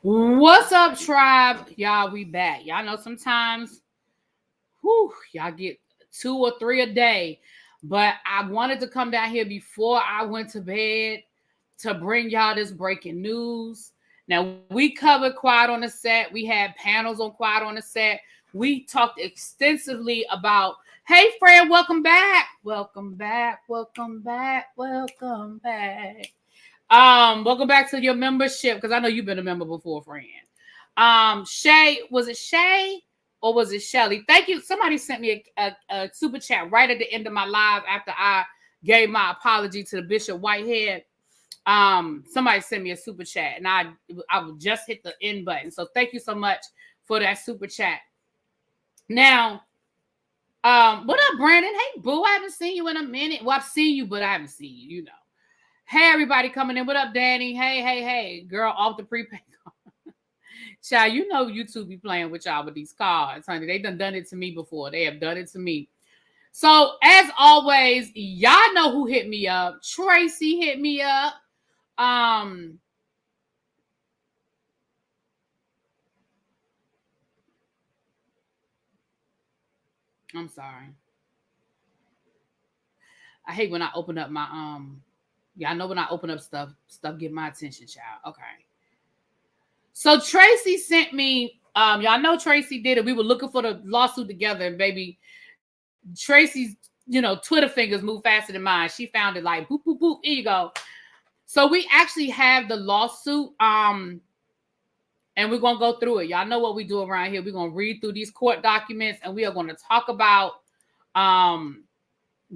What's up, tribe? Y'all, we back. Y'all know sometimes, y'all get 2 or 3 a day. But I wanted to come down here before I went to bed to bring y'all this breaking news. Now, we covered Quiet on the Set. We had panels on Quiet on the Set. We talked extensively about, hey, friend, welcome back. Welcome back. Welcome back. Welcome back. Welcome back to your membership, because I know you've been a member before, friend. Shay, was it Shay or was it Shelly? Thank you. Somebody sent me a super chat right at the end of my live after I gave my apology to the Bishop Whitehead. Somebody sent me a super chat, and I would just hit the end button. So thank you so much for that super chat. Now, what up, Brandon? Hey, boo, I haven't seen you in a minute. Well, I've seen you, but I haven't seen you, you know. Hey, everybody coming in. What up, Danny? Hey. Girl, off the prepaid card. Child, you know YouTube be playing with y'all with these cards, honey. They done it to me before. They have done it to me. So, as always, y'all know who hit me up. Tracy hit me up. I'm sorry. I hate when I open up my y'all know when I open up stuff get my attention, child. Okay. So Tracy sent me, y'all know Tracy did it. We were looking for the lawsuit together, and baby, Tracy's, Twitter fingers move faster than mine. She found it like boop, boop, boop. Here you go. So we actually have the lawsuit, and we're gonna go through it. Y'all know what we do around here. We're gonna read through these court documents, and we are gonna talk about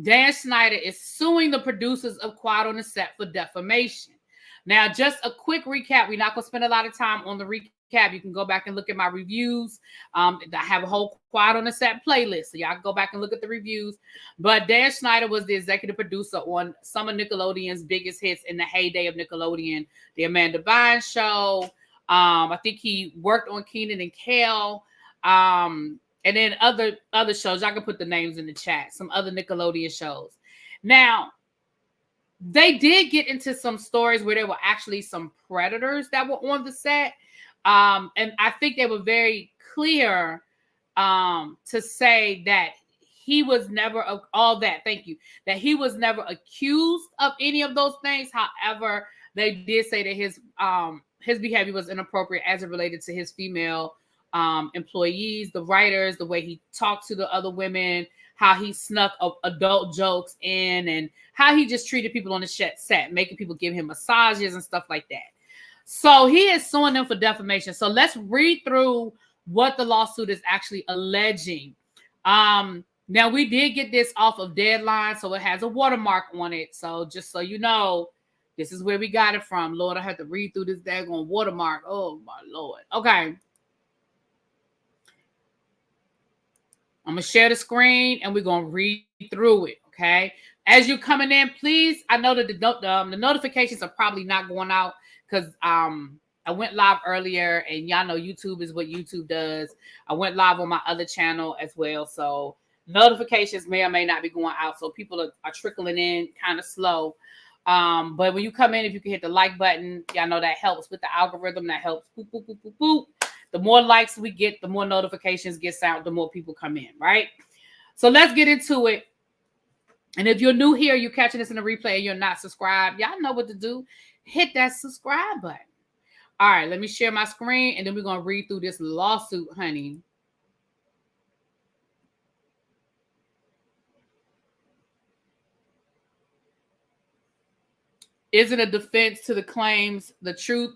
Dan Schneider is suing the producers of Quiet on the Set for defamation. Now, just a quick recap. We're not going to spend a lot of time on the recap. You can go back and look at my reviews. I have a whole Quiet on the Set playlist, so y'all can go back and look at the reviews. But Dan Schneider was the executive producer on some of Nickelodeon's biggest hits in the heyday of Nickelodeon, The Amanda Bynes Show. I think he worked on Kenan and Kel. And then other shows. I can put the names in the chat. Some other Nickelodeon shows. Now, they did get into some stories where there were actually some predators that were on the set. And I think they were very clear to say that he was never that he was never accused of any of those things. However, they did say that his behavior was inappropriate as it related to his female employees, the writers, the way he talked to the other women, how he snuck adult jokes in, and how he just treated people on the set, making people give him massages and stuff like that. So he is suing them for defamation. So let's read through what the lawsuit is actually alleging. Now, we did get this off of Deadline, so it has a watermark on it. So just so you know, this is where we got it from. Lord, I had to read through this daggone watermark. Oh, my Lord. Okay. I'm going to share the screen, and we're going to read through it, okay? As you're coming in, please, I know that the notifications are probably not going out because I went live earlier, and y'all know YouTube is what YouTube does. I went live on my other channel as well, so notifications may or may not be going out, so people are trickling in kind of slow. But when you come in, if you can hit the like button, y'all know that helps with the algorithm. That helps. Boop, boop, boop, boop, boop. The more likes we get, the more notifications get out, the more people come in, right? So let's get into it. And if you're new here, you're catching this in the replay and you're not subscribed, y'all know what to do. Hit that subscribe button. All right, let me share my screen, and then we're going to read through this lawsuit, honey. Is it a defense to the claims, the truth?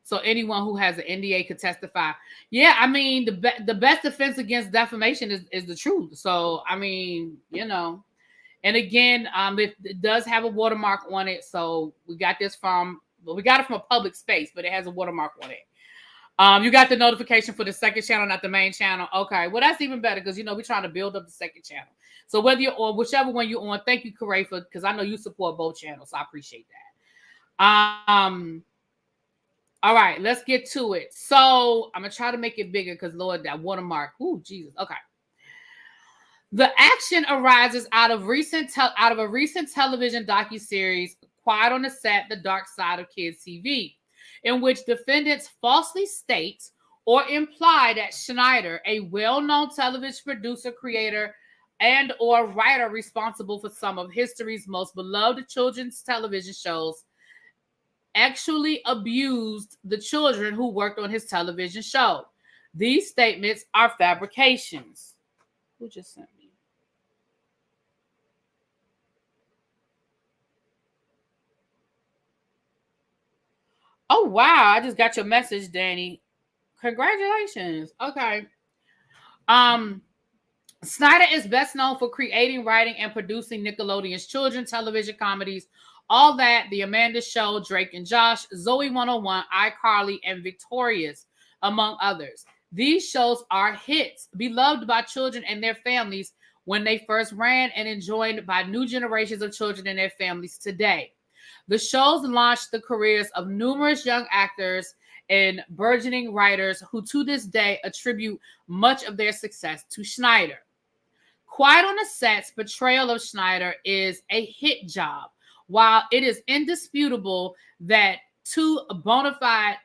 So anyone who has an NDA could testify. Yeah, I mean, the best defense against defamation is the truth. So, I mean, And again, it does have a watermark on it. So we got it from a public space, but it has a watermark on it. You got the notification for the second channel, not the main channel. Okay, well, that's even better because, we're trying to build up the second channel. So whether you're on, whichever one you're on, thank you, Corey, because I know you support both channels. So I appreciate that. All right, let's get to it. So I'm going to try to make it bigger because, Lord, that watermark. Ooh, Jesus. Okay. The action arises out of a recent television docuseries, Quiet on the Set, The Dark Side of Kids TV. in which defendants falsely state or imply that Schneider, a well-known television producer, creator, and or writer responsible for some of history's most beloved children's television shows, actually abused the children who worked on his television show. These statements are fabrications. Who just sent me? Oh, wow. I just got your message, Danny. Congratulations. Okay. Schneider is best known for creating, writing, and producing Nickelodeon's children's television comedies, All That, The Amanda Show, Drake and Josh, Zoe 101, iCarly, and Victorious, among others. These shows are hits, beloved by children and their families when they first ran, and enjoyed by new generations of children and their families today. The shows launched the careers of numerous young actors and burgeoning writers who to this day attribute much of their success to Schneider. Quiet on the Set's portrayal of Schneider is a hit job. While it is indisputable that two bona fide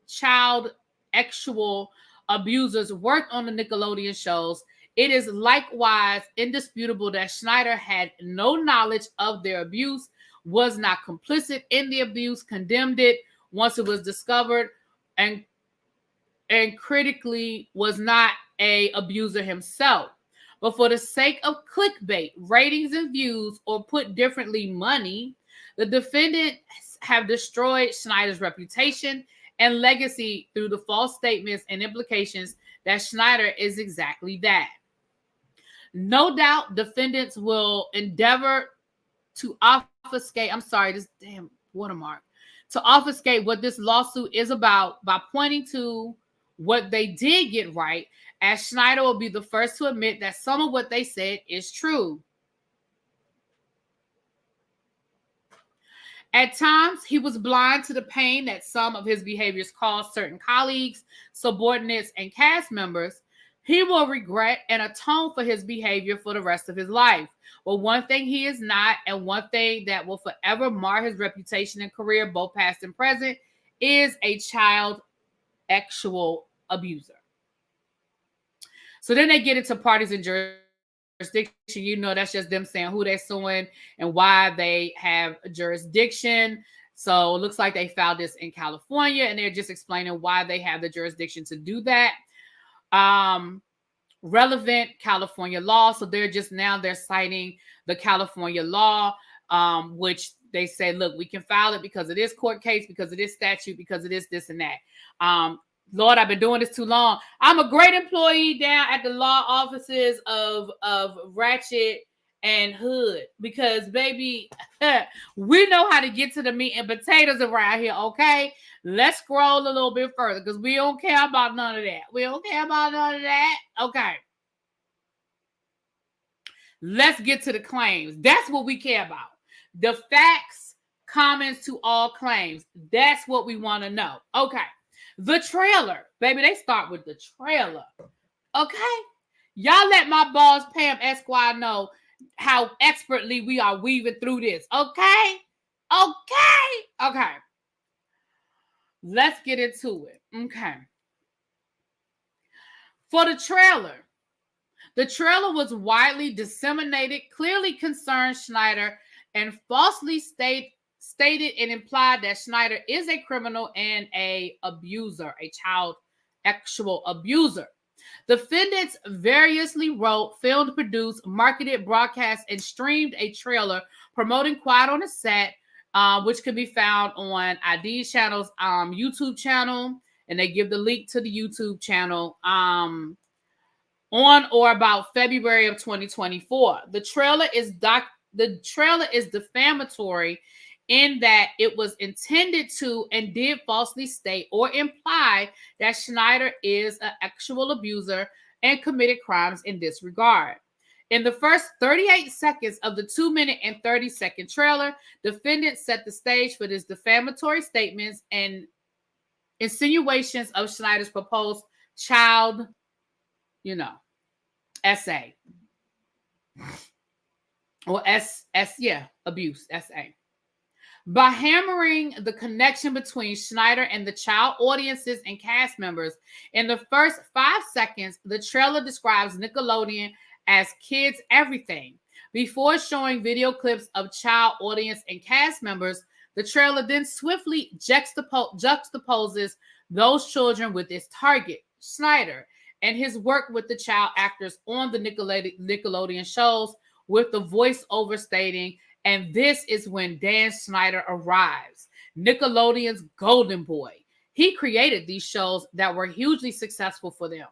child sexual abusers worked on the Nickelodeon shows, it is likewise indisputable that Schneider had no knowledge of their abuse, was not complicit in the abuse, condemned it once it was discovered, and critically was not an abuser himself. But for the sake of clickbait, ratings and views, or put differently, money, the defendants have destroyed Schneider's reputation and legacy through the false statements and implications that Schneider is exactly that. No doubt defendants will endeavor to obfuscate, this damn watermark, to obfuscate what this lawsuit is about by pointing to what they did get right, as Schneider will be the first to admit that some of what they said is true. At times, he was blind to the pain that some of his behaviors caused certain colleagues, subordinates, and cast members. He will regret and atone for his behavior for the rest of his life. But one thing he is not, and one thing that will forever mar his reputation and career, both past and present, is a child sexual abuser. So then they get into parties and jurisdiction. You know, that's just them saying who they're suing and why they have jurisdiction. So it looks like they filed this in California, and they're just explaining why they have the jurisdiction to do that. Relevant California law. So they're citing the California law, which they say, look, we can file it because of this court case, because of this statute, because of this, and that. Lord, I've been doing this too long. I'm a great employee down at the law offices of Ratchet and Hood, because, baby, we know how to get to the meat and potatoes around here, okay? Let's scroll a little bit further, because we don't care about none of that. We don't care about none of that. Okay. Let's get to the claims. That's what we care about. The facts, comments to all claims. That's what we want to know. Okay. The trailer. Baby, they start with the trailer. Okay? Y'all let my boss, Pam Esquire, know how expertly we are weaving through this. Okay? Okay. Let's get into it. Okay. For the trailer was widely disseminated, clearly concerned Schneider, and falsely stated and implied that Schneider is a criminal and a abuser, a child sexual abuser. Defendants variously wrote, filmed, produced, marketed, broadcast, and streamed a trailer promoting Quiet on the Set, which can be found on ID channel's YouTube channel, and they give the link to the YouTube channel on or about February of 2024. The trailer is defamatory in that it was intended to and did falsely state or imply that Schneider is an sexual abuser and committed crimes in this regard. In the first 38 seconds of the 2-minute and 30-second trailer, defendants set the stage for this defamatory statements and insinuations of Schneider's proposed child, essay. Or abuse, essay. By hammering the connection between Schneider and the child audiences and cast members, in the first 5 seconds, the trailer describes Nickelodeon as kids everything. Before showing video clips of child audience and cast members, the trailer then swiftly juxtaposes those children with its target, Schneider, and his work with the child actors on the Nickelodeon shows, with the voiceover stating, "And this is when Dan Schneider arrives, Nickelodeon's golden boy. He created these shows that were hugely successful for them."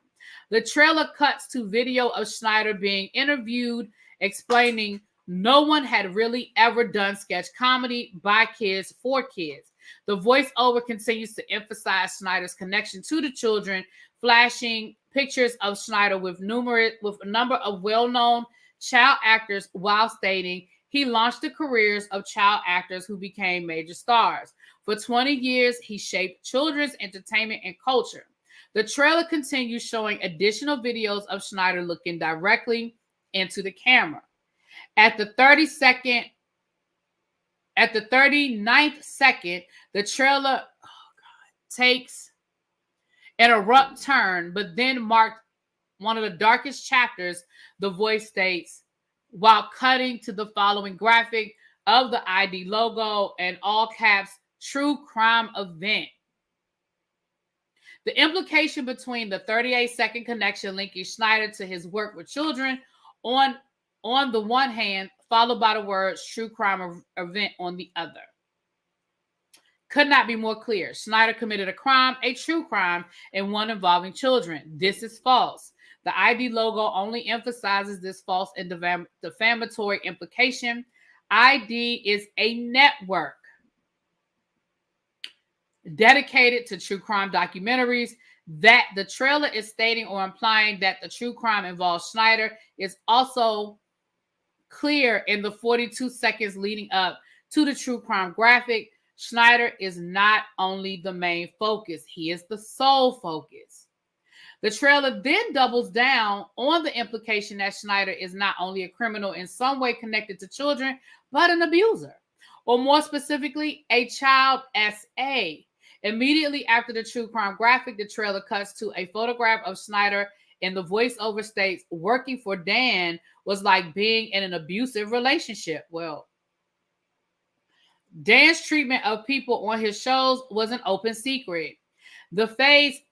The trailer cuts to video of Schneider being interviewed, explaining no one had really ever done sketch comedy by kids for kids. The voiceover continues to emphasize Schneider's connection to the children, flashing pictures of Schneider with a number of well-known child actors, while stating he launched the careers of child actors who became major stars. For 20 years, he shaped children's entertainment and culture. The trailer continues showing additional videos of Schneider looking directly into the camera. At the 39th second, the trailer takes an abrupt turn, but then marked one of the darkest chapters. The voice states, while cutting to the following graphic of the ID logo and all caps, "True crime event." The implication between the 38-second connection linking Schneider to his work with children on the one hand, followed by the words "true crime event" on the other, could not be more clear. Schneider committed a crime, a true crime, and one involving children. This is false. The ID logo only emphasizes this false and defamatory implication. ID is a network dedicated to true crime documentaries. That the trailer is stating or implying that the true crime involves Schneider is also clear in the 42 seconds leading up to the true crime graphic. Schneider is not only the main focus, he is the sole focus. The trailer then doubles down on the implication that Schneider is not only a criminal in some way connected to children, but an abuser, or more specifically, a child SA. Immediately after the true crime graphic, the trailer cuts to a photograph of Schneider, and the voiceover states, "Working for Dan was like being in an abusive relationship." Well, Dan's treatment of people on his shows was an open secret. The phrase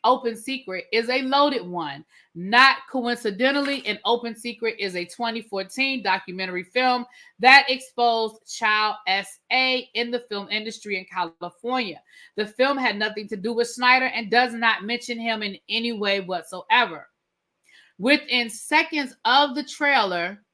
"open secret" is a loaded one. Not coincidentally, An Open Secret is a 2014 documentary film that exposed child SA in the film industry in California. The film had nothing to do with Schneider and does not mention him in any way whatsoever. Within seconds, the trailer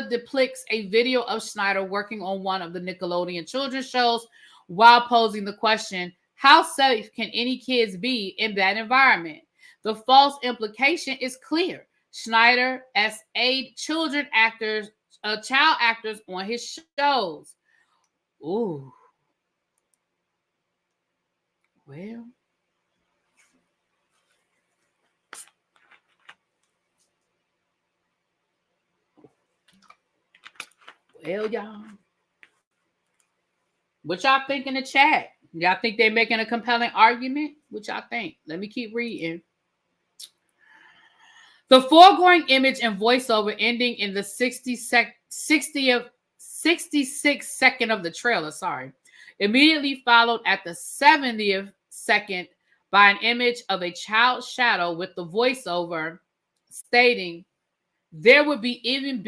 depicts a video of Schneider working on one of the Nickelodeon children's shows while posing the question, how safe can any kids be in that environment? The false implication is clear. Schneider SA'd child actors on his shows. Ooh. Well. Well, y'all. What y'all think in the chat? Y'all think they're making a compelling argument? What y'all think? Let me keep reading. The foregoing image and voiceover ending in the 66th second of the trailer, immediately followed at the 70th second by an image of a child's shadow with the voiceover stating, "There would be even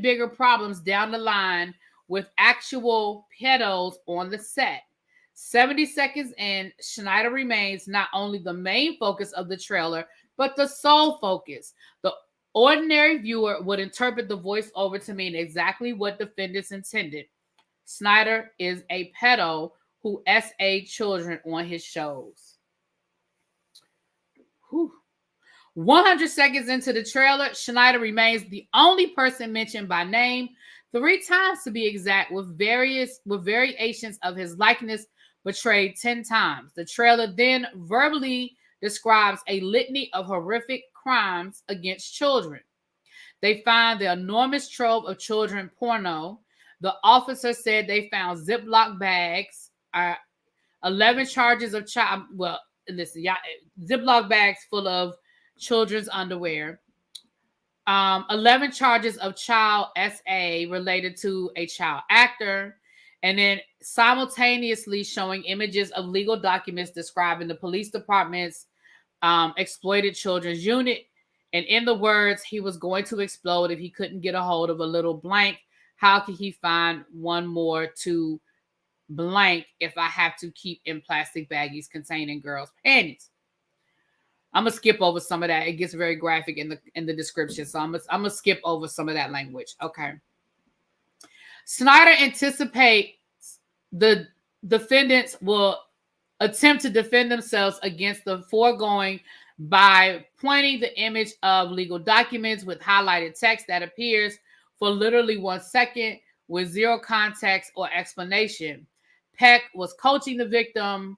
bigger problems down the line with actual pedos on the set." 70 seconds in, Schneider remains not only the main focus of the trailer, but the sole focus. The ordinary viewer would interpret the voiceover to mean exactly what defendants intended. Schneider is a pedo who SA'd children on his shows. Whew. 100 seconds into the trailer, Schneider remains the only person mentioned by name, 3 times to be exact, with variations of his likeness portrayed 10 times. The trailer then verbally describes a litany of horrific crimes against children. They find the enormous trove of children porno, The officer said they found Ziploc bags, 11 charges of child. Well, listen, y'all, Ziploc bags full of children's underwear. 11 charges of child SA related to a child actor, and then simultaneously showing images of legal documents describing the police department's exploited children's unit. And in the words, he was going to explode if he couldn't get a hold of a little blank. How could he find one more to blank if I have to keep in plastic baggies containing girls' panties? I'm gonna skip over some of that. It gets very graphic in the description, so I'm gonna skip over some of that language. Okay. Schneider anticipates the defendants will attempt to defend themselves against the foregoing by pointing the image of legal documents with highlighted text that appears for literally 1 second with zero context or explanation. Peck was coaching the victim.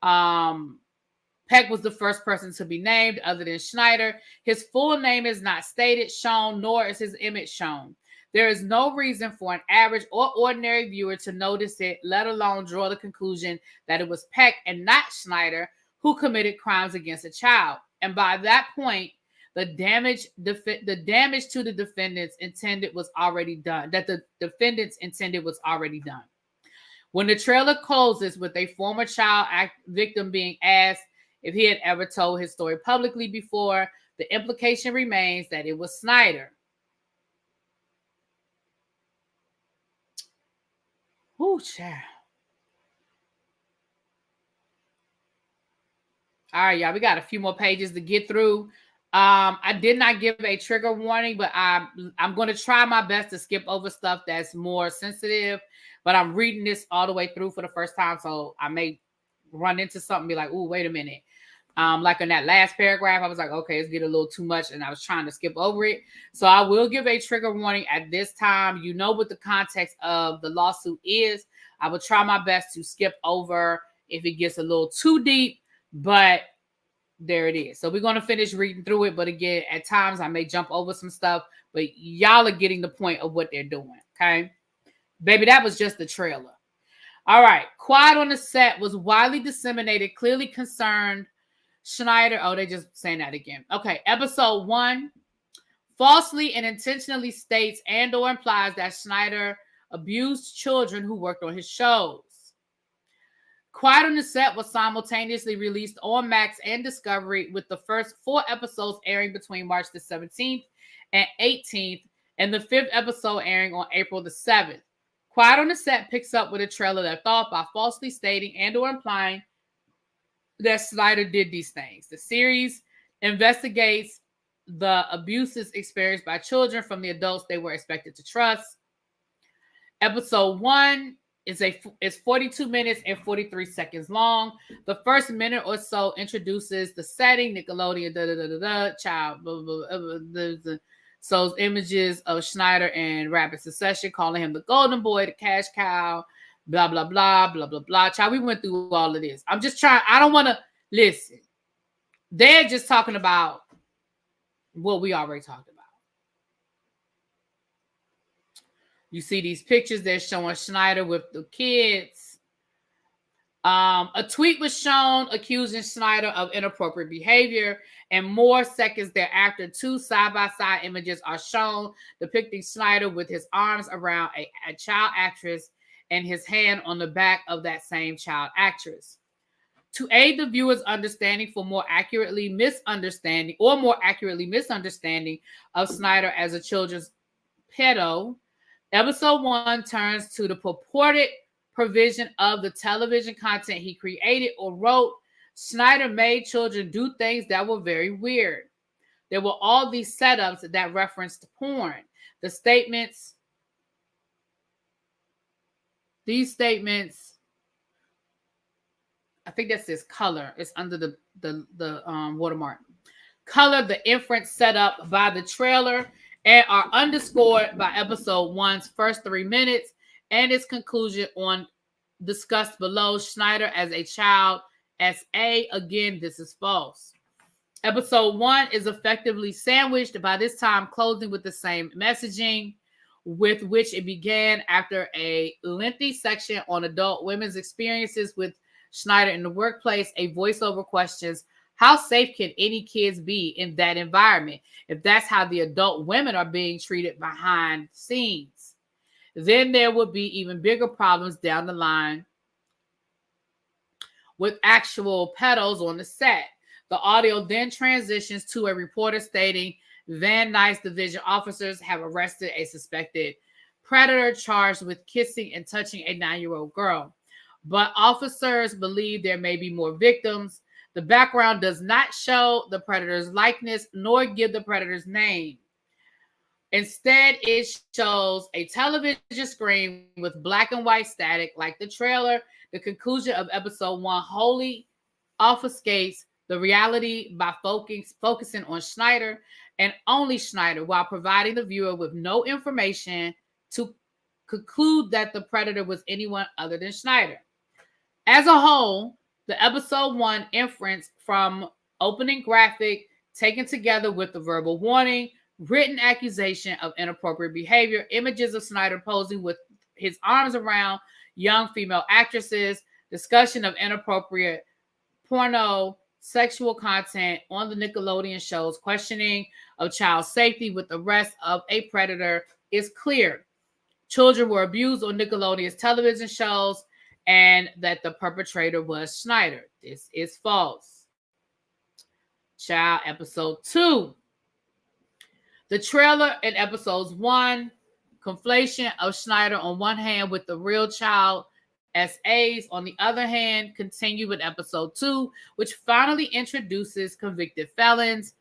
Peck was the first person to be named other than Schneider. His full name is not stated, shown, nor is his image shown. There is no reason for an average or ordinary viewer to notice it, let alone draw the conclusion that it was Peck and not Schneider who committed crimes against a child. And by that point, the damage to the defendants intended was already done. When the trailer closes with a former child victim being asked if he had ever told his story publicly before, the implication remains that it was Schneider. Ooh, child. All right, y'all, we got a few more pages to get through. I did not give a trigger warning, but I'm going to try my best to skip over stuff that's more sensitive, but I'm reading this all the way through for the first time, so I may run into something and be like, ooh, wait a minute. Like in that last paragraph, I was like, okay, it's getting a little too much, and I was trying to skip over it. So I will give a trigger warning at this time. You know what the context of the lawsuit is. I will try my best to skip over if it gets a little too deep, but there it is. So we're going to finish reading through it, but again, at times I may jump over some stuff, but y'all are getting the point of what they're doing, okay? Baby, that was just the trailer. All right. Quiet on the set was widely disseminated, clearly concerned Schneider. Oh, they just saying that again. Okay. Episode 1 falsely and intentionally states and or implies that Schneider abused children who worked on his shows. Quiet on the Set was simultaneously released on Max and Discovery, with the first 4 episodes airing between March the 17th and 18th, and the 5th episode airing on April the 7th. Quiet on the Set picks up with a trailer that thought by falsely stating and or implying that Schneider did these things. The series investigates the abuses experienced by children from the adults they were expected to trust. Episode 1 is 42 minutes and 43 seconds long. The first minute or so introduces the setting, Nickelodeon, child, blah, blah, blah, shows images of Schneider in rapid succession, calling him the golden boy, the cash cow, blah, blah, blah, blah, blah, blah. Child, we went through all of this. I'm just trying, I don't want to, listen. They're just talking about what we already talked about. You see these pictures, they're showing Schneider with the kids. A tweet was shown accusing Schneider of inappropriate behavior, and more seconds thereafter, 2 side-by-side images are shown depicting Schneider with his arms around a child actress and his hand on the back of that same child actress. To aid the viewer's understanding for more accurately misunderstanding of Schneider as a children's pedo, Episode 1 turns to the purported provision of the television content he created or wrote. Schneider made children do things that were very weird. There were all these setups that referenced porn. These statements, I think that says color. It's under the watermark. Color the inference set up by the trailer and are underscored by episode 1's first 3 minutes and its conclusion on discussed below. Schneider as a child SA. Again, this is false. Episode 1 is effectively sandwiched by this time closing with the same messaging. with which it began after a lengthy section on adult women's experiences with Schneider in the workplace. A voiceover questions, how safe can any kids be in that environment if that's how the adult women are being treated behind the scenes? Then there would be even bigger problems down the line with actual pedals on the set. The audio then transitions to a reporter stating Van Nuys division officers have arrested a suspected predator charged with kissing and touching a 9-year-old girl. But officers believe there may be more victims. The background does not show the predator's likeness nor give the predator's name. Instead, it shows a television screen with black and white static like the trailer. The conclusion of episode 1 wholly obfuscates the reality by focusing on Schneider and only Schneider while providing the viewer with no information to conclude that the predator was anyone other than Schneider. As a whole, the episode 1 inference from opening graphic taken together with the verbal warning, written accusation of inappropriate behavior, images of Schneider posing with his arms around young female actresses, discussion of inappropriate porno, sexual content on the Nickelodeon shows, questioning of child safety with the arrest of a predator is clear. Children were abused on Nickelodeon's television shows and that the perpetrator was Schneider. This is false. Child, episode 2. The trailer in episodes 1, conflation of Schneider on one hand with the real child SAs on the other hand, continue with episode 2, which finally introduces convicted felons,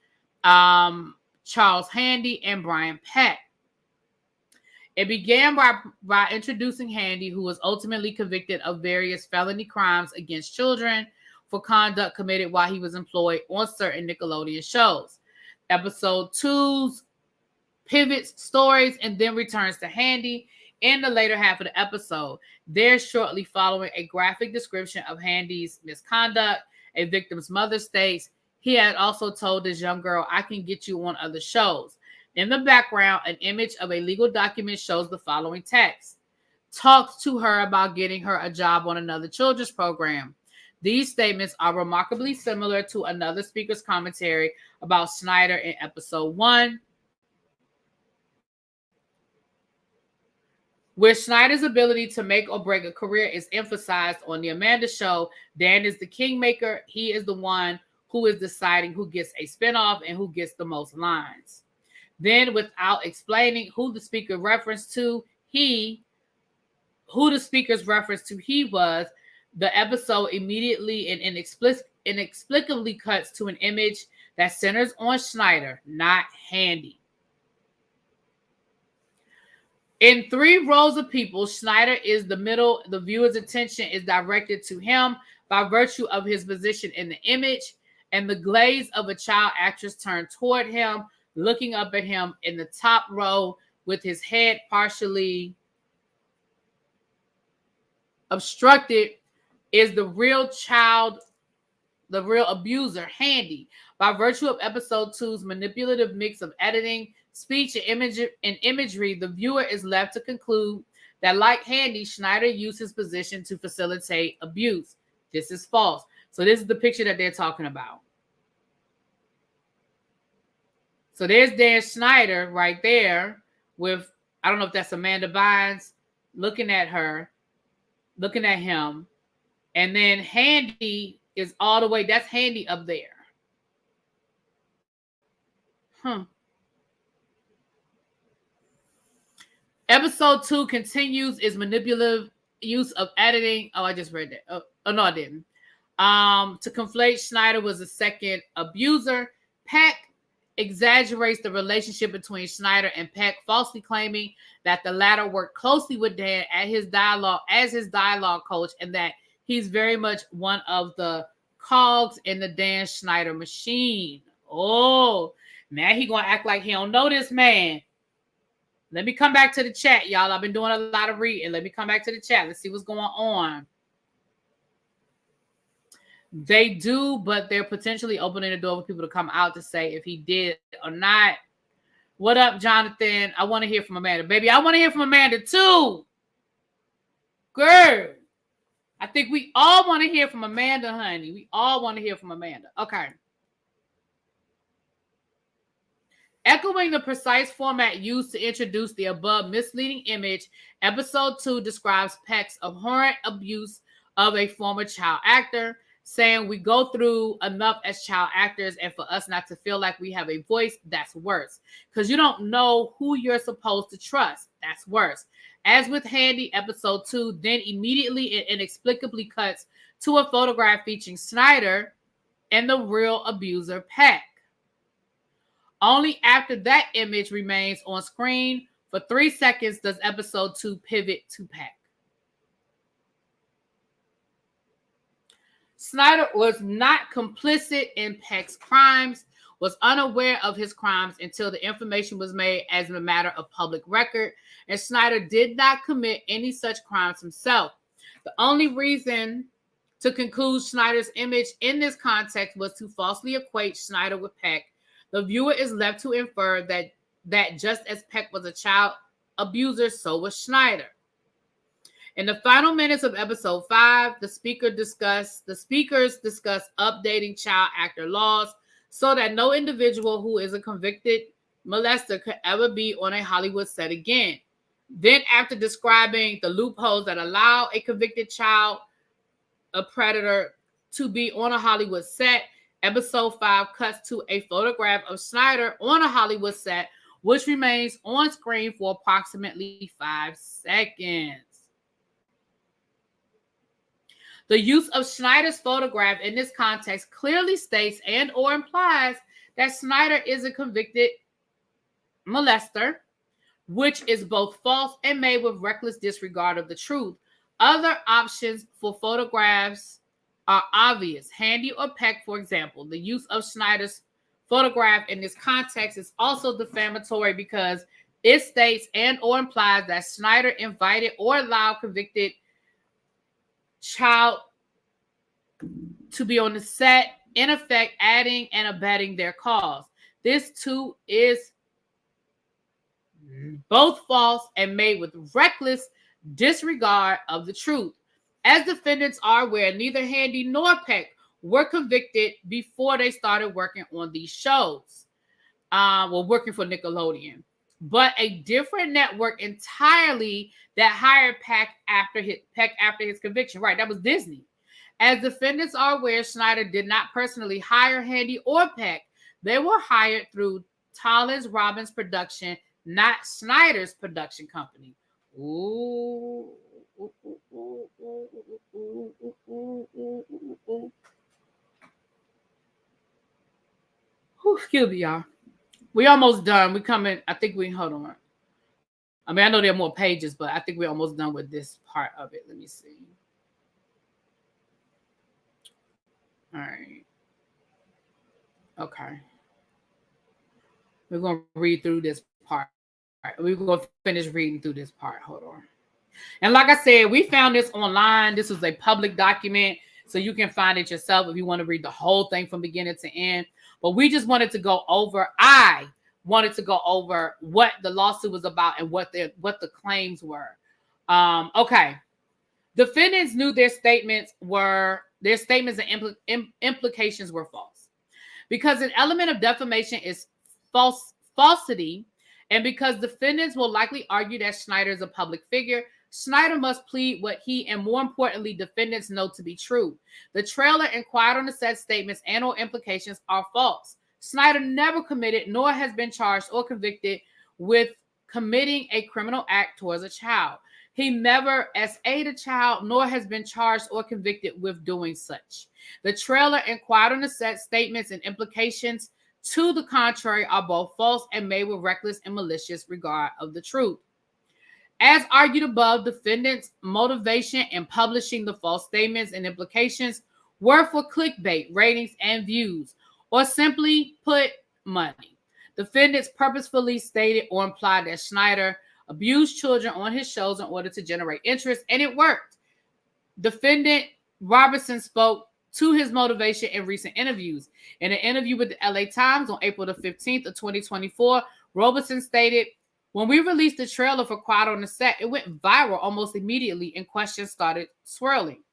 Charles Handy and Brian Peck. It began by introducing Handy, who was ultimately convicted of various felony crimes against children for conduct committed while he was employed on certain Nickelodeon shows. Episode 2's pivots stories and then returns to Handy in the later half of the episode. There, shortly following a graphic description of Handy's misconduct, a victim's mother states, he had also told this young girl, I can get you on other shows. In the background, an image of a legal document shows the following text. Talks to her about getting her a job on another children's program. These statements are remarkably similar to another speaker's commentary about Schneider in episode 1, where Schneider's ability to make or break a career is emphasized. On the Amanda Show, Dan is the kingmaker. He is the one who is deciding who gets a spinoff and who gets the most lines. Then, without explaining who the speaker referenced to, was, the episode immediately and inexplicably cuts to an image that centers on Schneider, not Handy. In 3 rows of people, Schneider is the middle. The viewer's attention is directed to him by virtue of his position in the image, and the glaze of a child actress turned toward him, looking up at him in the top row with his head partially obstructed is the real child, the real abuser, Handy. By virtue of episode 2's manipulative mix of editing, speech, and imagery, the viewer is left to conclude that, like Handy, Schneider used his position to facilitate abuse. This is false. So this is the picture that they're talking about. So there's Dan Schneider right there with, I don't know if that's Amanda Bynes looking at her, looking at him. And then Handy is all the way, that's Handy up there. Episode 2 continues its manipulative use of editing. Oh, I just read that. Oh no, I didn't. To conflate Schneider was a second abuser. Peck exaggerates the relationship between Schneider and Peck, falsely claiming that the latter worked closely with Dan as his dialogue coach, and that he's very much one of the cogs in the Dan Schneider machine. Oh, now he gonna act like he don't know this man. Let me come back to the chat, y'all. I've been doing a lot of reading. Let me come back to the chat. Let's see what's going on. They do, but they're potentially opening the door for people to come out to say if he did or not. What up, Jonathan? I want to hear from Amanda. Baby, I want to hear from Amanda too. Girl. I think we all want to hear from Amanda, honey. We all want to hear from Amanda. Okay. Echoing the precise format used to introduce the above misleading image, episode 2 describes Peck's abhorrent abuse of a former child actor, saying we go through enough as child actors, and for us not to feel like we have a voice, that's worse. Because you don't know who you're supposed to trust. That's worse. As with Handy, episode 2 then immediately and inexplicably cuts to a photograph featuring Schneider and the real abuser Peck. Only after that image remains on screen for 3 seconds does episode 2 pivot to Peck. Schneider was not complicit in Peck's crimes, was unaware of his crimes until the information was made as a matter of public record, and Schneider did not commit any such crimes himself. The only reason to conclude Schneider's image in this context was to falsely equate Schneider with Peck. The viewer is left to infer that just as Peck was a child abuser, so was Schneider. In the final minutes of episode 5, the speakers discuss updating child actor laws so that no individual who is a convicted molester could ever be on a Hollywood set again. Then, after describing the loopholes that allow a convicted child, a predator, to be on a Hollywood set, episode 5 cuts to a photograph of Schneider on a Hollywood set, which remains on screen for approximately 5 seconds. The use of Schneider's photograph in this context clearly states and or implies that Schneider is a convicted molester, which is both false and made with reckless disregard of the truth. Other options for photographs are obvious. Handy or Peck, for example. The use of Schneider's photograph in this context is also defamatory because it states and or implies that Schneider invited or allowed convicted child to be on the set, in effect adding and abetting their cause. This too is both false and made with reckless disregard of the truth. As defendants are aware, neither Handy nor Peck were convicted before they started working on these shows. Working for Nickelodeon. But a different network entirely that hired Peck after his conviction. Right, that was Disney. As defendants are aware, Schneider did not personally hire Handy or Peck. They were hired through Tollins Robbins Production, not Schneider's production company. Ooh. Excuse me, y'all. We almost done. We coming. I think hold on. I mean, I know there are more pages, but I think we're almost done with this part of it. Let me see. All right. Okay. We're going to read through this part. All right. We're going to finish reading through this part. Hold on. And like I said, we found this online. This was a public document, so you can find it yourself if you want to read the whole thing from beginning to end. But we just wanted to go over, I wanted to go over what the lawsuit was about and what the claims were. Okay. Defendants knew their statements and implications were false. Because an element of defamation is falsity, and because defendants will likely argue that Schneider is a public figure, Schneider must plead what he, and more importantly, defendants know to be true. The trailer and quiet on the set statements and or implications are false. Schneider never committed nor has been charged or convicted with committing a criminal act towards a child. He never SA'd a child nor has been charged or convicted with doing such. The trailer and quiet on the set statements and implications to the contrary are both false and made with reckless and malicious regard of the truth. As argued above, defendants' motivation in publishing the false statements and implications were for clickbait, ratings, and views, or simply put, money. Defendants purposefully stated or implied that Schneider abused children on his shows in order to generate interest, and it worked. Defendant Robertson spoke to his motivation in recent interviews. In an interview with the LA Times on April the 15th of 2024, Robeson stated, "When we released the trailer for Quiet on the Set, it went viral almost immediately and questions started swirling.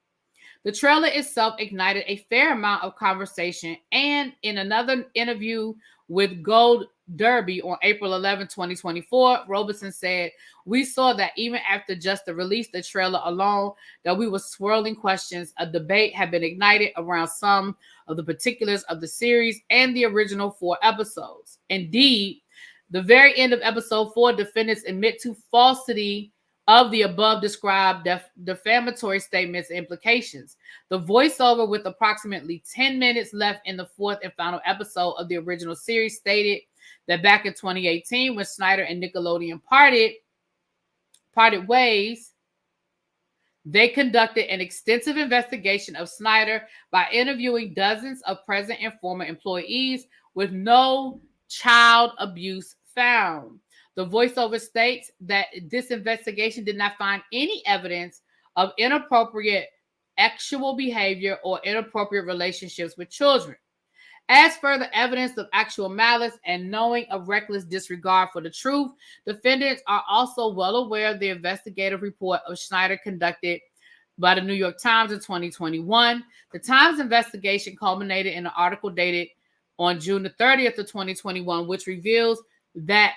The trailer itself ignited a fair amount of conversation, and in another interview with Gold Derby on April 11, 2024, Robeson said, "We saw that even after just the release the trailer alone, that we were swirling questions. A debate had been ignited around some of the particulars of the series and the original 4 episodes. Indeed, the very end of episode 4, defendants admit to falsity of the above described defamatory statements and implications. The voiceover, with approximately 10 minutes left in the 4th and final episode of the original series, stated that back in 2018, when Schneider and Nickelodeon parted ways, they conducted an extensive investigation of Schneider by interviewing dozens of present and former employees with no child abuse found. The voiceover states that this investigation did not find any evidence of inappropriate actual behavior or inappropriate relationships with children. As further evidence of actual malice and knowing of reckless disregard for the truth, defendants are also well aware of the investigative report of Schneider conducted by the New York Times in 2021. The Times investigation culminated in an article dated on June the 30th of 2021, which reveals that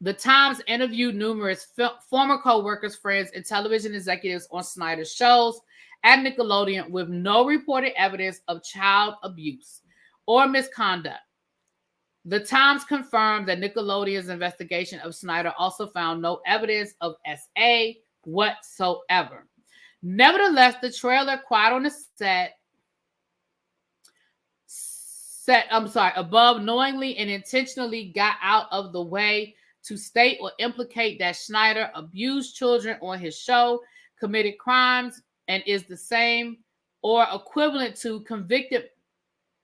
the Times interviewed numerous former co-workers, friends, and television executives on Schneider's shows at Nickelodeon with no reported evidence of child abuse or misconduct. The Times confirmed that Nickelodeon's investigation of Schneider also found no evidence of SA whatsoever. Nevertheless, the trailer Quiet on the Set above knowingly and intentionally got out of the way to state or implicate that Schneider abused children on his show, committed crimes, and is the same or equivalent to convicted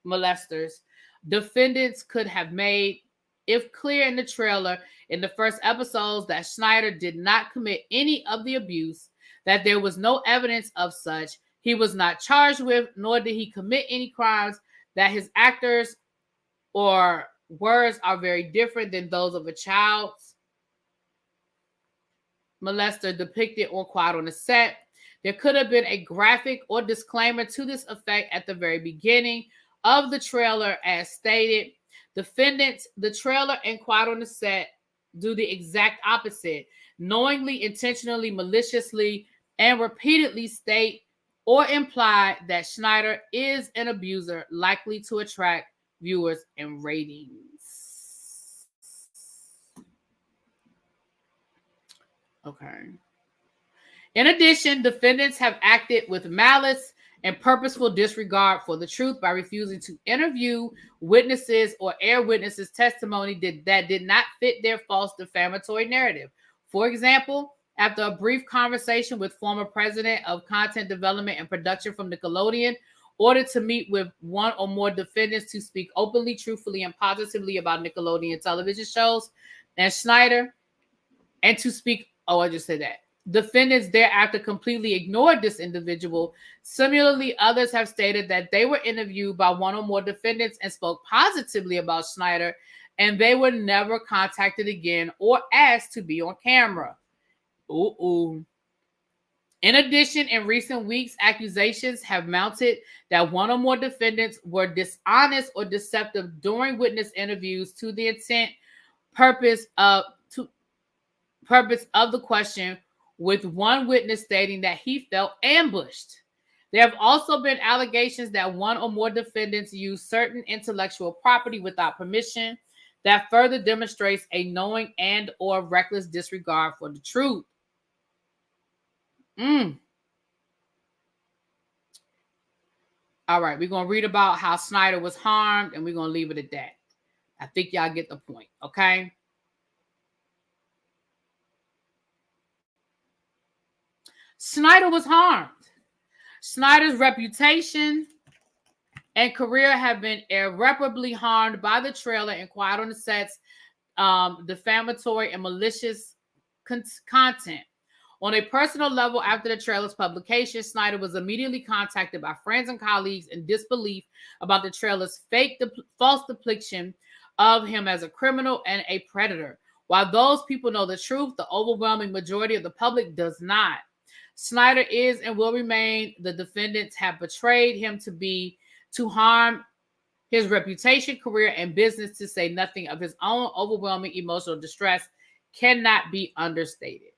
molesters defendants could have made if clear in the trailer in the first episodes that Schneider did not commit any of the abuse, that there was no evidence of such, he was not charged with, nor did he commit any crimes, that his actors or words are very different than those of a child molester depicted on Quiet on the Set. There could have been a graphic or disclaimer to this effect at the very beginning of the trailer, as stated. Defendants, the trailer and Quiet on the Set do the exact opposite. Knowingly, intentionally, maliciously, and repeatedly state or imply that Schneider is an abuser likely to attract viewers and ratings. Okay. In addition, defendants have acted with malice and purposeful disregard for the truth by refusing to interview witnesses or air witnesses' testimony that did not fit their false defamatory narrative. For example, after a brief conversation with former president of content development and production from Nickelodeon, ordered to meet with one or more defendants to speak openly, truthfully, and positively about Nickelodeon television shows and Schneider, and to speak, defendants thereafter completely ignored this individual. Similarly, others have stated that they were interviewed by one or more defendants and spoke positively about Schneider, and they were never contacted again or asked to be on camera. In addition, in recent weeks, accusations have mounted that one or more defendants were dishonest or deceptive during witness interviews to the purpose of the question, with one witness stating that he felt ambushed. There have also been allegations that one or more defendants used certain intellectual property without permission that further demonstrates a knowing and or reckless disregard for the truth. All right, we're going to read about how Schneider was harmed, and we're going to leave it at that. I think y'all get the point, okay? Schneider was harmed. Schneider's reputation and career have been irreparably harmed by the trailer and Quiet on the Set's defamatory and malicious content. On a personal level, after the trailer's publication, Schneider was immediately contacted by friends and colleagues in disbelief about the trailer's false depiction of him as a criminal and a predator. While those people know the truth, the overwhelming majority of the public does not. Schneider is and will remain. The defendants have betrayed him to harm his reputation, career, and business, to say nothing of his own overwhelming emotional distress, cannot be understated.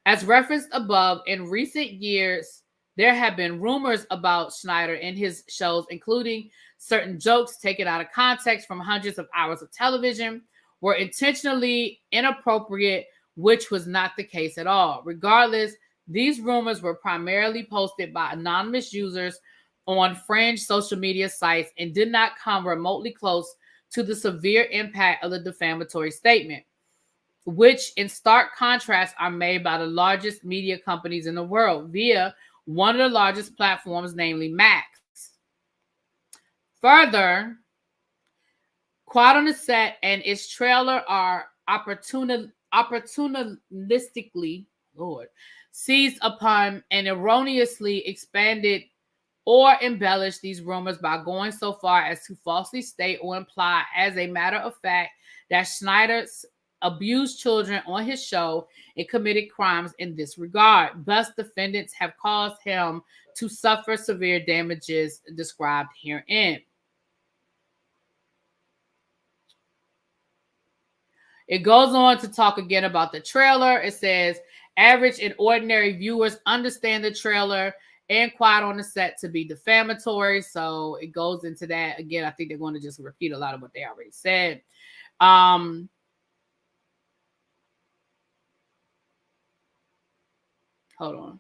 As referenced above, in recent years, there have been rumors about Schneider in his shows, including certain jokes taken out of context from hundreds of hours of television were intentionally inappropriate, which was not the case at all. Regardless, these rumors were primarily posted by anonymous users on fringe social media sites and did not come remotely close to the severe impact of the defamatory statement, which in stark contrast are made by the largest media companies in the world via one of the largest platforms, namely Max. Further, Quiet on the Set and its trailer are opportunistically seized upon and erroneously expanded or embellish these rumors by going so far as to falsely state or imply as a matter of fact that Schneider abused children on his show and committed crimes in this regard. Thus, defendants have caused him to suffer severe damages described herein. It goes on to talk again about the trailer. It says, average and ordinary viewers understand the trailer and Quiet on the Set to be defamatory. So it goes into that. Again, I think they're going to just repeat a lot of what they already said. Hold on.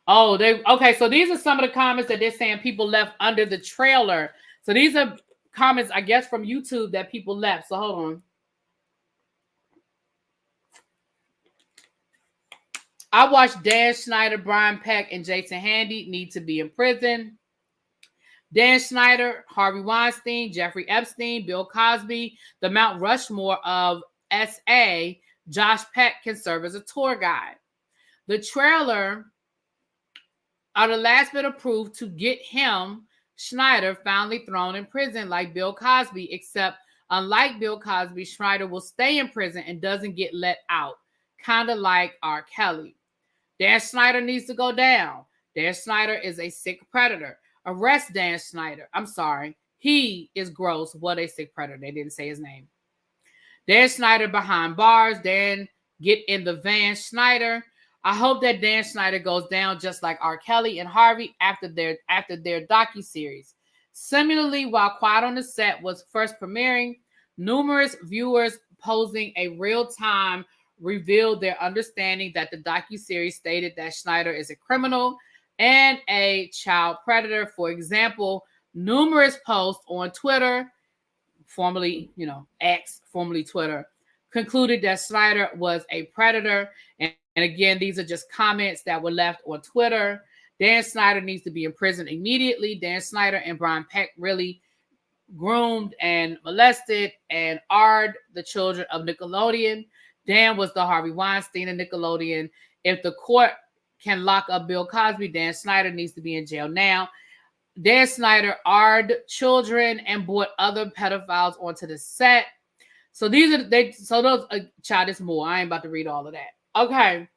Oh, okay. So these are some of the comments that they're saying people left under the trailer. So these are comments, I guess, from YouTube that people left. So hold on. I watched Dan Schneider, Brian Peck, and Jason Handy need to be in prison. Dan Schneider, Harvey Weinstein, Jeffrey Epstein, Bill Cosby, the Mount Rushmore of SA, Josh Peck can serve as a tour guide. The trailer are the last bit of proof to get him, Schneider, finally thrown in prison like Bill Cosby, except unlike Bill Cosby, Schneider will stay in prison and doesn't get let out, kind of like R. Kelly. Dan Schneider needs to go down. Dan Schneider is a sick predator. Arrest Dan Schneider. I'm sorry. He is gross. What a sick predator. They didn't say his name. Dan Schneider behind bars. Dan, get in the van, Schneider. I hope that Dan Schneider goes down just like R. Kelly and Harvey after their docuseries. Similarly, while Quiet on the Set was first premiering, numerous viewers posing a real-time revealed their understanding that the docuseries stated that Schneider is a criminal and a child predator. For example, numerous posts on Twitter, formerly, X, formerly Twitter, concluded that Schneider was a predator. And again, these are just comments that were left on Twitter. Dan Schneider needs to be in prison immediately. Dan Schneider and Brian Peck really groomed and molested and arred the children of Nickelodeon. Dan was the Harvey Weinstein of Nickelodeon. If the court can lock up Bill Cosby, Dan Schneider needs to be in jail now. Dan Schneider arred children and brought other pedophiles onto the set. So child, it's more. I ain't about to read all of that. Okay.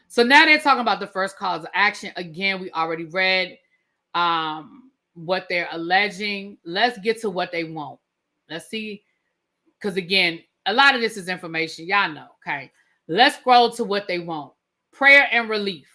So now they're talking about the first cause of action. Again, we already read what they're alleging. Let's get to what they want. Let's see. Because again, a lot of this is information. Y'all know. Okay. Let's scroll to what they want. Prayer and relief.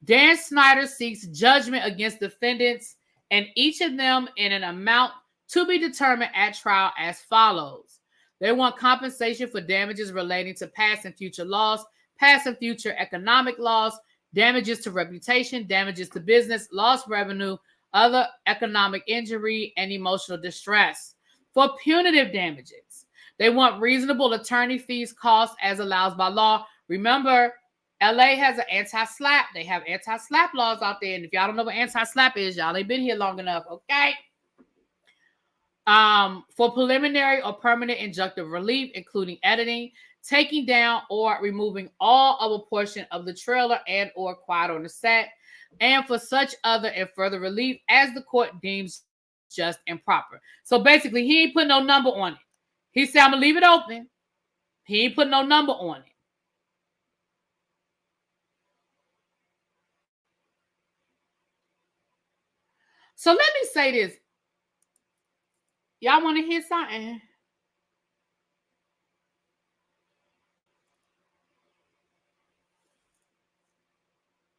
Dan Schneider seeks judgment against defendants and each of them in an amount to be determined at trial as follows. They want compensation for damages relating to past and future loss, past and future economic loss, damages to reputation, damages to business, lost revenue, other economic injury, and emotional distress. For punitive damages, they want reasonable attorney fees costs as allowed by law. Remember, LA has an anti-SLAPP. They have anti-SLAPP laws out there. And if y'all don't know what anti-SLAPP is, y'all ain't been here long enough, okay? For preliminary or permanent injunctive relief, including editing, taking down or removing all of a portion of the trailer and or quad on the set, and for such other and further relief as the court deems just and proper. So basically, he ain't put no number on it. He said, I'm going to leave it open. He ain't put no number on it. So let me say this. Y'all want to hear something?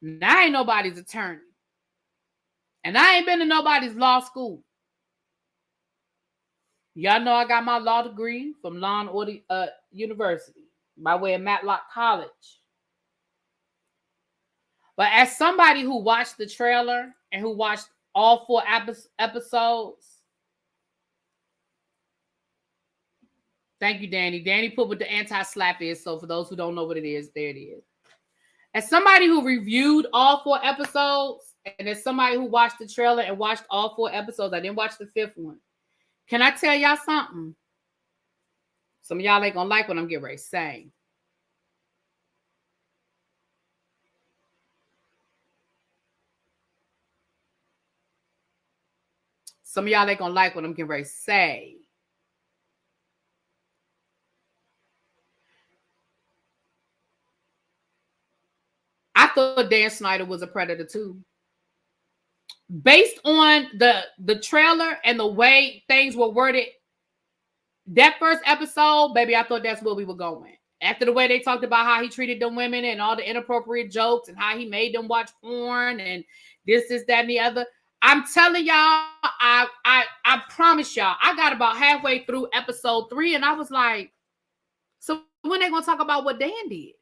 Now I ain't nobody's attorney. And I ain't been to nobody's law school. Y'all know I got my law degree from Law and Order University by way of Matlock College. But as somebody who watched the trailer and who watched all 4 episodes, thank you, Danny. Danny put what the anti-slap is. So for those who don't know what it is, there it is. As somebody who reviewed all 4 episodes, and as somebody who watched the trailer and watched all 4 episodes, I didn't watch the 5th one. Can I tell y'all something? Some of y'all ain't gonna like what I'm getting ready to say. Some of y'all ain't gonna like what I'm getting ready to say. I thought Dan Schneider was a predator too. Based on the trailer and the way things were worded, that first episode, baby, I thought that's where we were going. After the way they talked about how he treated them women and all the inappropriate jokes and how he made them watch porn and this, that, and the other. I'm telling y'all, I promise y'all, I got about halfway through episode 3 and I was like, so when they gonna talk about what Dan did?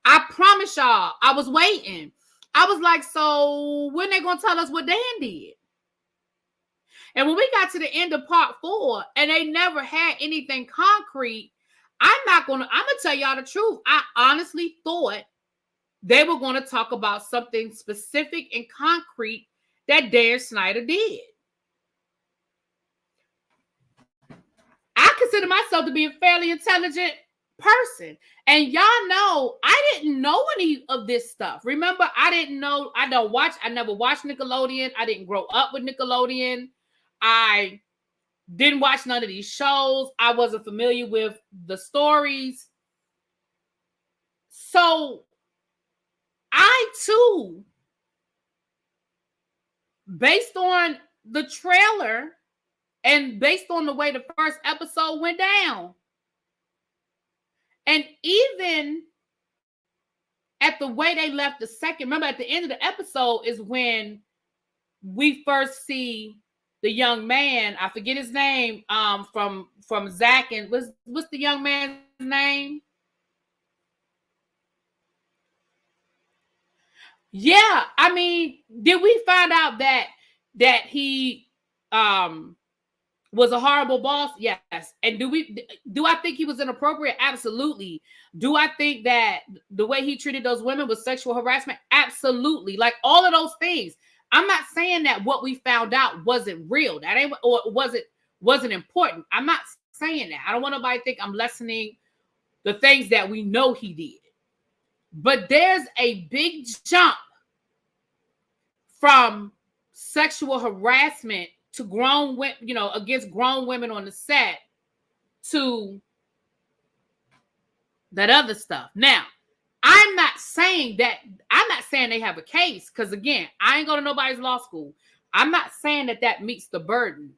I promise y'all, I was waiting. I was like, so when they gonna tell us what Dan did? And when we got to the end of part 4 and they never had anything concrete, I'm gonna tell y'all the truth. I honestly thought they were going to talk about something specific and concrete that Dan Schneider did. I consider myself to be a fairly intelligent person. And y'all know, I didn't know any of this stuff. Remember, I never watched Nickelodeon. I didn't grow up with Nickelodeon. I didn't watch none of these shows. I wasn't familiar with the stories. So I too, based on the trailer and based on the way the first episode went down, and even at the way they left the second, remember at the end of the episode is when we first see the young man, I forget his name, from Zach, and what's the young man's name? Yeah, I mean, did we find out that he was a horrible boss? Yes. And do I think he was inappropriate? Absolutely. Do I think that the way he treated those women was sexual harassment? Absolutely. Like all of those things. I'm not saying that what we found out wasn't real. That ain't, or wasn't important. I'm not saying that. I don't want nobody to think I'm lessening the things that we know he did. But there's a big jump from sexual harassment to grown women, against grown women on the set, to that other stuff. Now, I'm not saying they have a case, because again, I ain't going to nobody's law school. I'm not saying that meets the burden,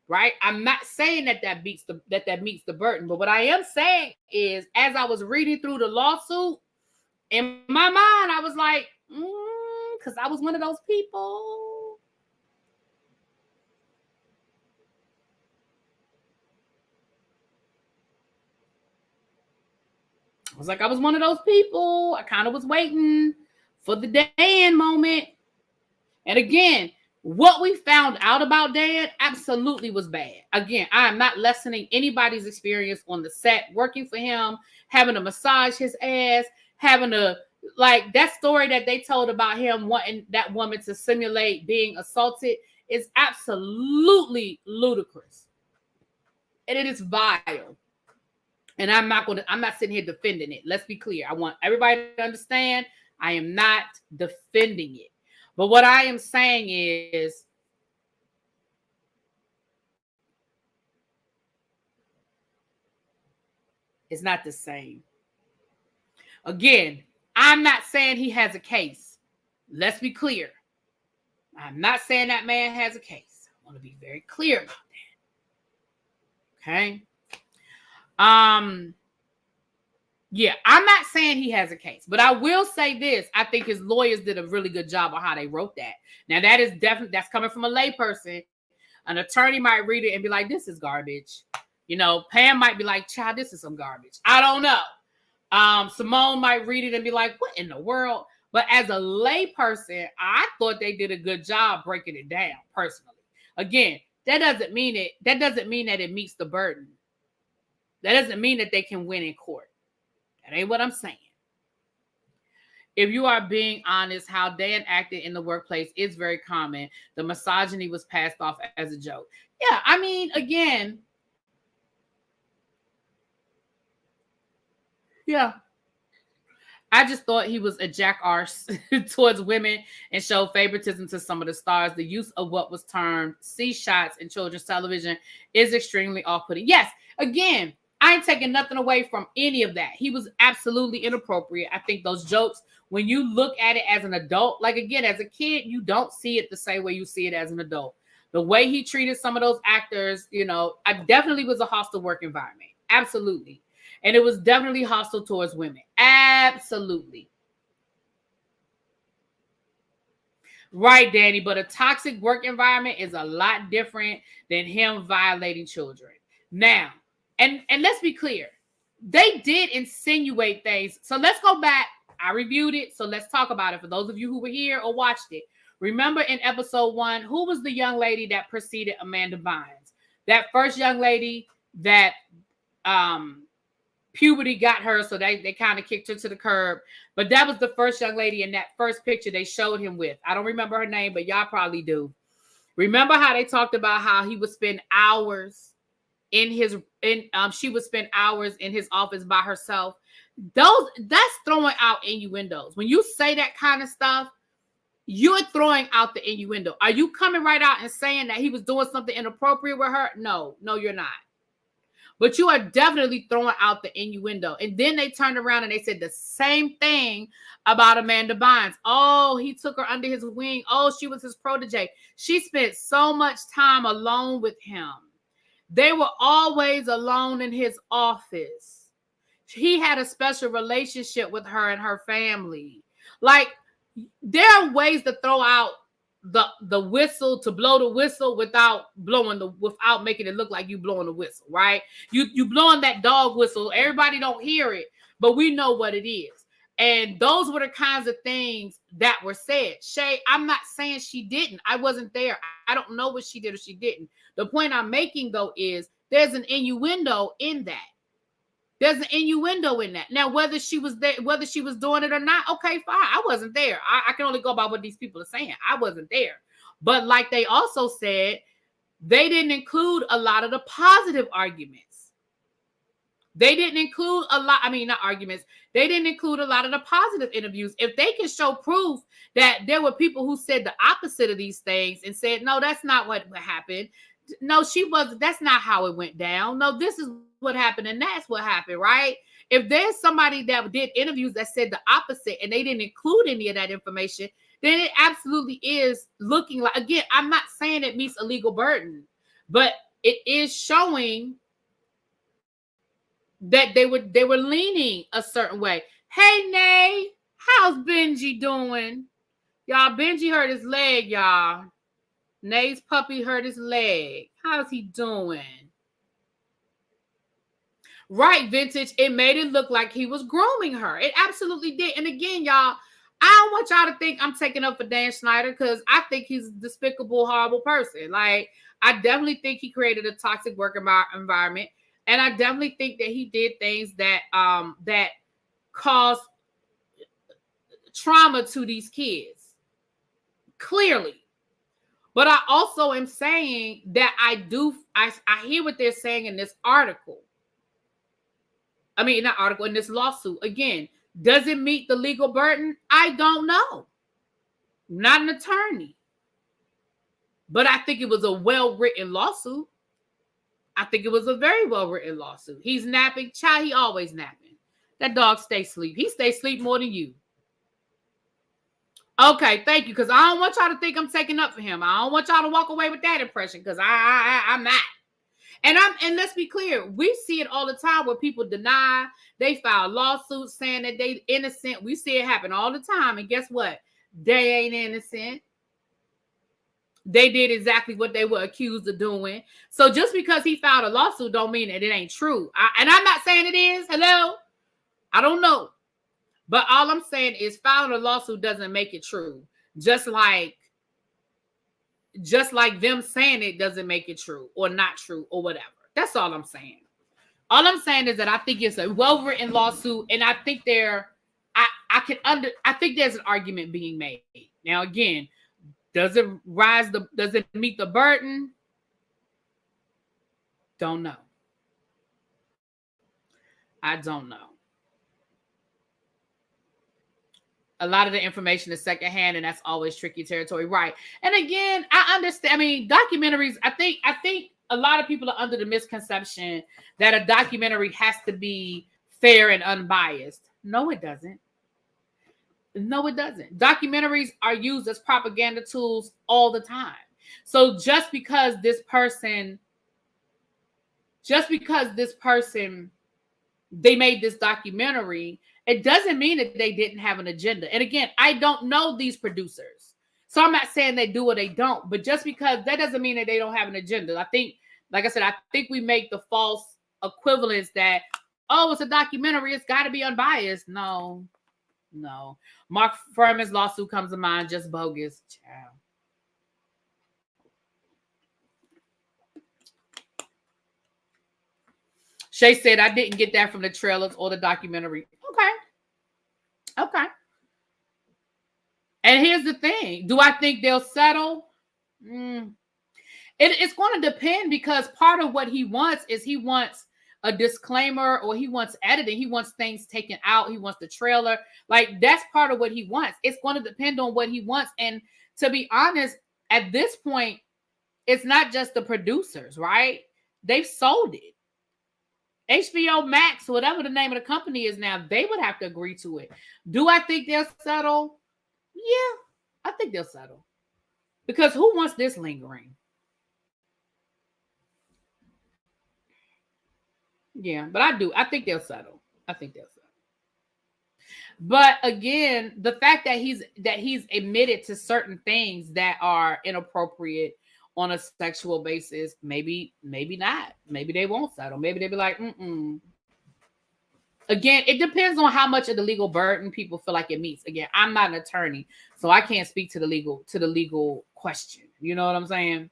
right? I'm not saying that meets the burden. But what I am saying is, as I was reading through the lawsuit, in my mind, I was like, because I was one of those people. I was one of those people. I kind of was waiting for the Dan moment. And again, what we found out about Dan absolutely was bad. Again, I am not lessening anybody's experience on the set, working for him, having to massage his ass, having to, like, that story that they told about him wanting that woman to simulate being assaulted is absolutely ludicrous. And it is vile. And I'm not sitting here defending it. Let's be clear. I want everybody to understand I am not defending it. But what I am saying is it's not the same. Again, I'm not saying he has a case. Let's be clear. I'm not saying that man has a case. I want to be very clear about that. Okay? Yeah, I'm not saying he has a case, but I will say this. I think his lawyers did a really good job on how they wrote that. Now, that is definitely, that's coming from a layperson. An attorney might read it and be like, this is garbage. You know, Pam might be like, child, this is some garbage. I don't know. Simone might read it and be like, what in the world? But as a layperson, I thought they did a good job breaking it down personally. Again, that doesn't mean that it meets the burden. That doesn't mean that they can win in court. That ain't what I'm saying. If you are being honest, how Dan acted in the workplace is very common. The misogyny was passed off as a joke. Yeah, I mean, again, yeah. I just thought he was a jackass towards women and showed favoritism to some of the stars. The use of what was termed C shots in children's television is extremely off-putting. Yes, again, I ain't taking nothing away from any of that. He was absolutely inappropriate. I think those jokes, when you look at it as an adult, like again, as a kid, you don't see it the same way you see it as an adult. The way he treated some of those actors, you know, I definitely was a hostile work environment. Absolutely. And it was definitely hostile towards women. Absolutely. Right, Danny. But a toxic work environment is a lot different than him violating children. Now, and let's be clear. They did insinuate things. So let's go back. I reviewed it. So let's talk about it. For those of you who were here or watched it. Remember in episode 1, who was the young lady that preceded Amanda Bynes? That first young lady that puberty got her, so they kind of kicked her to the curb. But that was the first young lady in that first picture they showed him with. I don't remember her name, but y'all probably do. Remember how they talked about how he would spend hours she would spend hours in his office by herself. That's throwing out innuendos. When you say that kind of stuff, you're throwing out the innuendo. Are you coming right out and saying that he was doing something inappropriate with her? No, you're not. But you are definitely throwing out the innuendo. And then they turned around and they said the same thing about Amanda Bynes. Oh, he took her under his wing. Oh, she was his protege. She spent so much time alone with him. They were always alone in his office. He had a special relationship with her and her family. Like, there are ways to throw out the whistle, to blow the whistle without making it look like you blowing the whistle, right? You blowing that dog whistle. Everybody don't hear it, but we know what it is. And those were the kinds of things that were said. Shay, I'm not saying she didn't. I wasn't there. I don't know what she did or she didn't. The point I'm making, though, is there's an innuendo in that. There's an innuendo in that. Now, whether she was there, whether she was doing it or not, okay, fine. I wasn't there. I can only go by what these people are saying. I wasn't there. But like they also said, they didn't include a lot of the positive arguments. They didn't include not arguments. They didn't include a lot of the positive interviews. If they can show proof that there were people who said the opposite of these things and said, no, that's not what happened. No, that's not how it went down. No, this is what happened and that's what happened, right? If there's somebody that did interviews that said the opposite and they didn't include any of that information, then it absolutely is looking like, again, I'm not saying it meets a legal burden, but it is showing that they were leaning a certain way. Hey, Nay, how's Benji doing? Y'all, Benji hurt his leg, y'all. Nay's puppy hurt his leg. How's he doing? Right, Vintage. It made it look like he was grooming her. It absolutely did. And again, y'all, I don't want y'all to think I'm taking up for Dan Schneider because I think he's a despicable, horrible person. Like, I definitely think he created a toxic work environment. And I definitely think that he did things that that caused trauma to these kids. Clearly. But I also am saying that I hear what they're saying in this article. I mean, not article, in this lawsuit. Again, does it meet the legal burden? I don't know. Not an attorney. But I think it was a well-written lawsuit. I think it was a very well-written lawsuit. He's napping. Child, he always napping. That dog stays asleep. He stays asleep more than you. Okay, thank you. Because I don't want y'all to think I'm taking up for him. I don't want y'all to walk away with that impression, because I'm not. And let's be clear, we see it all the time where people deny, they file lawsuits saying that they innocent. We see it happen all the time. And guess what? They ain't innocent. They did exactly what they were accused of doing. So just because he filed a lawsuit don't mean that it ain't true. And I'm not saying it is. Hello? I don't know. But all I'm saying is filing a lawsuit doesn't make it true. Just like them saying it doesn't make it true or not true or whatever. That's all I'm saying. All I'm saying is that I think it's a well-written lawsuit, and I think I think there's an argument being made. Now, again, does it meet the burden? Don't know. I don't know. A lot of the information is secondhand, and that's always tricky territory, right? And again, I understand. I mean, documentaries. I think a lot of people are under the misconception that a documentary has to be fair and unbiased. No, it doesn't. No, it doesn't. Documentaries are used as propaganda tools all the time. So just because this person, they made this documentary, it doesn't mean that they didn't have an agenda. And again, I don't know these producers. So I'm not saying they do or they don't, but just because that doesn't mean that they don't have an agenda. I think, like I said, I think we make the false equivalence that, oh, it's a documentary, it's got to be unbiased. No. Mark Furman's lawsuit comes to mind, just bogus. Child. Shay said, I didn't get that from the trailers or the documentary. Okay. And here's the thing. Do I think they'll settle? It's going to depend, because part of what he wants is he wants a disclaimer, or he wants editing. He wants things taken out. He wants the trailer. Like, that's part of what he wants. It's going to depend on what he wants. And to be honest, at this point, it's not just the producers, right? They've sold it. HBO Max, whatever the name of the company is now, they would have to agree to it. Do I think they'll settle? Yeah, I think they'll settle. Because who wants this lingering? Yeah, but I do. I think they'll settle. But again, the fact that he's admitted to certain things that are inappropriate on a sexual basis, maybe not. Maybe they won't settle. Maybe they'll be like, Again, it depends on how much of the legal burden people feel like it meets. Again, I'm not an attorney, so I can't speak to the legal question. You know what I'm saying?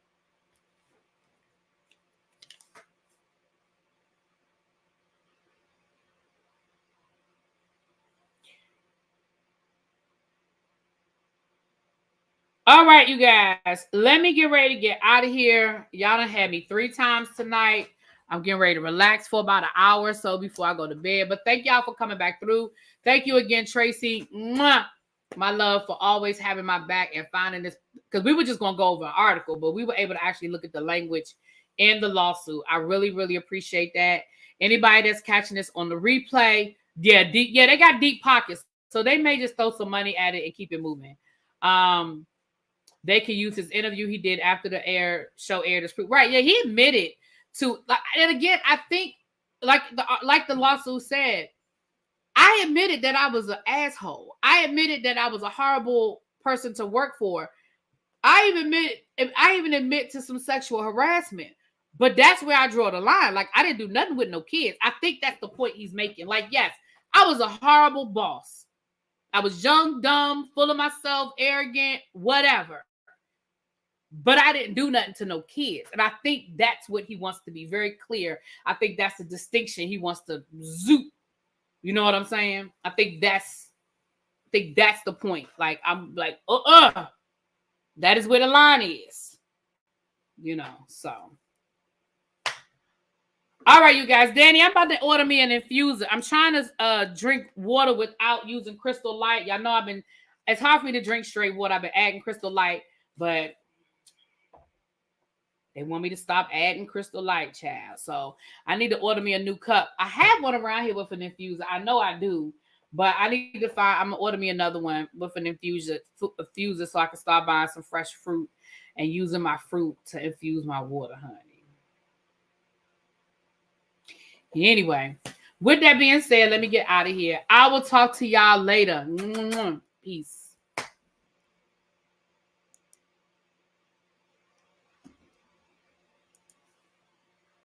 All right, you guys, let me get ready to get out of here. Y'all done had me 3 times tonight. I'm getting ready to relax for about an hour or so before I go to bed. But thank y'all for coming back through. Thank you again, Tracy. Mwah! My love, for always having my back and finding this, because we were just going to go over an article, but we were able to actually look at the language in the lawsuit. I really, really appreciate that. Anybody that's catching this on the replay, they got deep pockets, so they may just throw some money at it and keep it moving. They could use his interview he did after the show aired. Right. Yeah, he admitted to, and again, I think like the lawsuit said, I admitted that I was an asshole. I admitted that I was a horrible person to work for. I even admit to some sexual harassment. But that's where I draw the line. Like, I didn't do nothing with no kids. I think that's the point he's making. Like, yes, I was a horrible boss. I was young, dumb, full of myself, arrogant, whatever. But I didn't do nothing to no kids. And I think that's what he wants to be very clear. I think that's the distinction he wants to zoop. You know what I'm saying? I think that's the point. Like, I'm like, that is where the line is. You know, so. All right, you guys. Danny, I'm about to order me an infuser. I'm trying to drink water without using Crystal Light. Y'all know it's hard for me to drink straight water. I've been adding Crystal Light, but they want me to stop adding Crystal Light, child. So I need to order me a new cup. I have one around here with an infuser. I know I do, but I need to find. I'm gonna order me another one with an infuser so I can start buying some fresh fruit and using my fruit to infuse my water, honey. Anyway, with that being said, let me get out of here. I will talk to y'all later. Peace.